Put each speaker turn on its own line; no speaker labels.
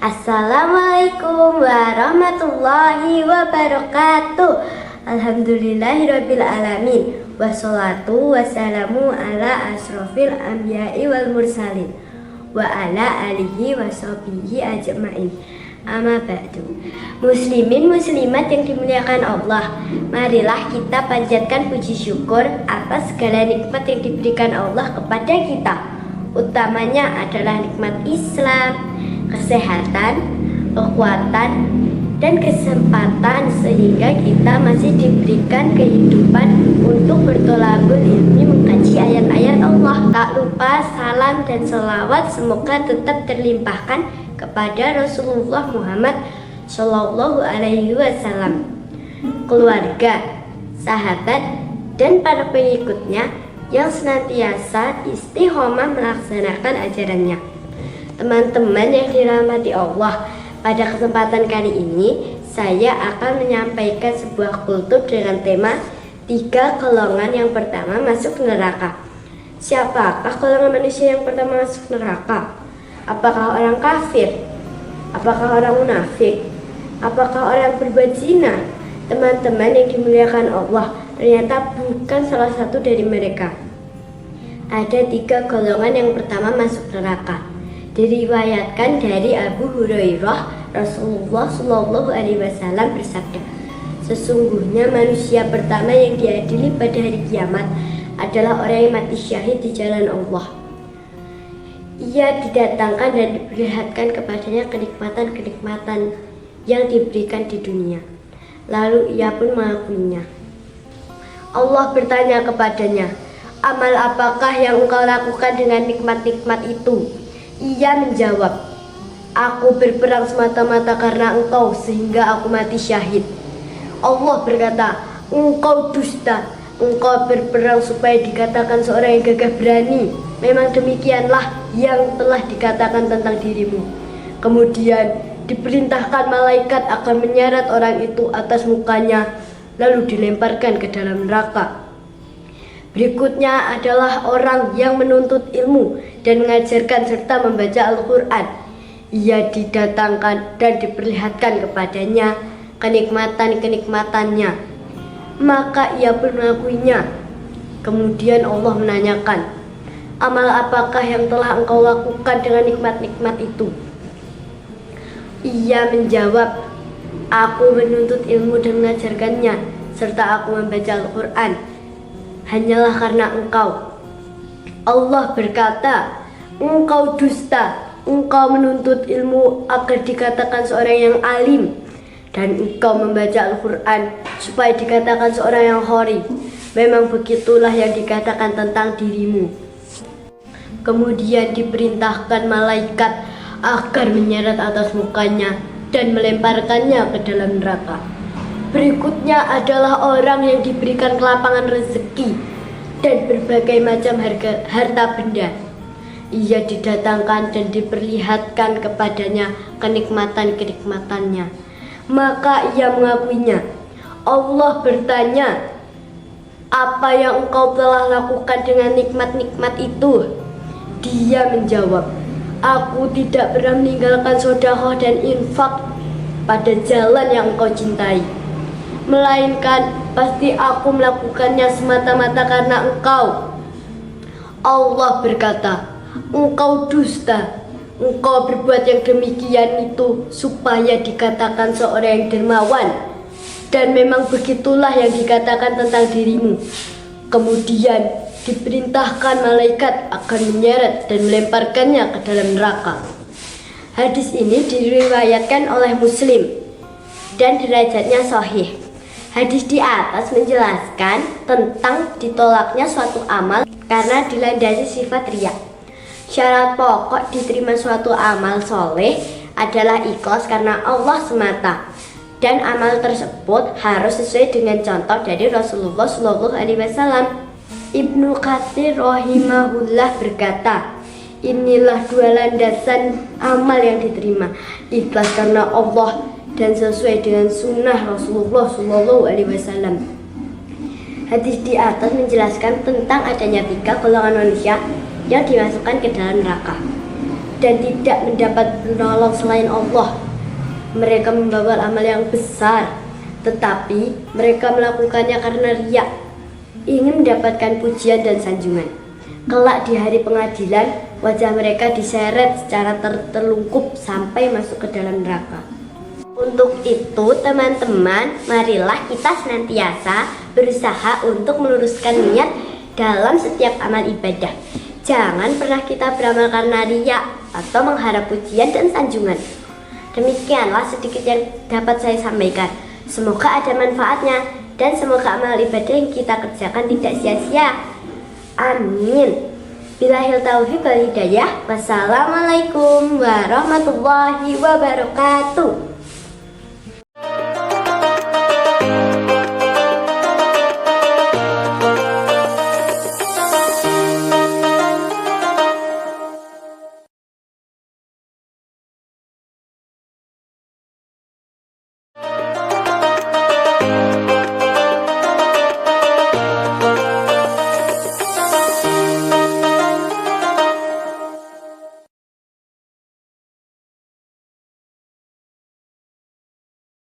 Assalamualaikum warahmatullahi wabarakatuh. Alhamdulillahirabbil alamin. Wassalatu wassalamu ala asrofil anbiya'i wal mursalin wa ala alihi washabihi ajma'in. Amma ba'du. Muslimin muslimat yang dimuliakan Allah, marilah kita panjatkan puji syukur atas segala nikmat yang diberikan Allah kepada kita. Utamanya adalah nikmat Islam, kesehatan, kekuatan, dan kesempatan sehingga kita masih diberikan kehidupan untuk bertolabul ilmi mengkaji ayat-ayat Allah. Tak lupa salam dan selawat semoga tetap terlimpahkan kepada Rasulullah Muhammad Shallallahu Alaihi Wasallam, keluarga, sahabat, dan para pengikutnya yang senantiasa istiqomah melaksanakan ajarannya. Teman-teman yang dirahmati Allah, pada kesempatan kali ini saya akan menyampaikan sebuah kultum dengan tema 3 golongan yang pertama masuk neraka. Siapakah golongan manusia yang pertama masuk neraka? Apakah orang kafir? Apakah orang munafik? Apakah orang berbuat zina? Teman-teman yang dimuliakan Allah, ternyata bukan salah satu dari mereka. Ada 3 golongan yang pertama masuk neraka. Diriwayatkan dari Abu Hurairah, Rasulullah Shallallahu Alaihi Wasallam bersabda, sesungguhnya manusia pertama yang diadili pada hari kiamat adalah orang yang mati syahid di jalan Allah. Ia didatangkan dan diperlihatkan kepadanya kenikmatan-kenikmatan yang diberikan di dunia. Lalu ia pun mengakuinya. Allah bertanya kepadanya, amal apakah yang engkau lakukan dengan nikmat-nikmat itu? Ia menjawab, aku berperang semata-mata karena engkau sehingga aku mati syahid. Allah berkata, engkau dusta, engkau berperang supaya dikatakan seorang yang gagah berani. Memang demikianlah yang telah dikatakan tentang dirimu. Kemudian diperintahkan malaikat akan menyeret orang itu atas mukanya, lalu dilemparkan ke dalam neraka. Berikutnya adalah orang yang menuntut ilmu dan mengajarkan serta membaca Al-Quran. Ia didatangkan dan diperlihatkan kepadanya kenikmatan-kenikmatannya, maka ia pun mengakuinya. Kemudian Allah menanyakan, amal apakah yang telah engkau lakukan dengan nikmat-nikmat itu? Ia menjawab, aku menuntut ilmu dan mengajarkannya, serta aku membaca Al-Quran. Hanyalah karena engkau. Allah berkata, engkau dusta, engkau menuntut ilmu agar dikatakan seorang yang alim, dan engkau membaca Al-Quran supaya dikatakan seorang yang khori. Memang begitulah yang dikatakan tentang dirimu. Kemudian diperintahkan malaikat agar menyeret atas mukanya dan melemparkannya ke dalam neraka. Berikutnya adalah orang yang diberikan kelapangan rezeki dan berbagai macam harta benda. Ia didatangkan dan diperlihatkan kepadanya kenikmatan-kenikmatannya, maka ia mengakuinya. Allah bertanya, apa yang engkau telah lakukan dengan nikmat-nikmat itu? Dia menjawab, aku tidak pernah meninggalkan sedekah dan infak pada jalan yang engkau cintai, melainkan pasti aku melakukannya semata-mata karena engkau. Allah berkata, engkau dusta, engkau berbuat yang demikian itu supaya dikatakan seorang yang dermawan, dan memang begitulah yang dikatakan tentang dirimu. Kemudian diperintahkan malaikat akan menyeret dan melemparkannya ke dalam neraka. Hadis ini diriwayatkan oleh Muslim dan derajatnya sahih. Hadis di atas menjelaskan tentang ditolaknya suatu amal karena dilandasi sifat riya. Syarat pokok diterima suatu amal soleh adalah ikhlas karena Allah semata, dan amal tersebut harus sesuai dengan contoh dari Rasulullah Shallallahu Alaihi Wasallam. Ibnu Katsir rahimahullah berkata, inilah 2 landasan amal yang diterima, ikhlas karena Allah dan sesuai dengan sunnah Rasulullah Shallallahu Alaihi Wasallam. Hadis di atas menjelaskan tentang adanya 3 golongan manusia yang dimasukkan ke dalam neraka. dan tidak mendapat penolong selain Allah. Mereka membawa amal yang besar, tetapi mereka melakukannya karena riya, ingin mendapatkan pujian dan sanjungan. Kelak di hari pengadilan, wajah mereka diseret secara tertelungkup sampai masuk ke dalam neraka. Untuk itu teman-teman, marilah kita senantiasa berusaha untuk meluruskan niat dalam setiap amal ibadah. Jangan pernah kita beramal karena riya atau mengharap pujian dan sanjungan. Demikianlah sedikit yang dapat saya sampaikan. Semoga ada manfaatnya dan semoga amal ibadah yang kita kerjakan tidak sia-sia. Amin. Billahil taufiq wal hidayah. Wassalamualaikum warahmatullahi wabarakatuh.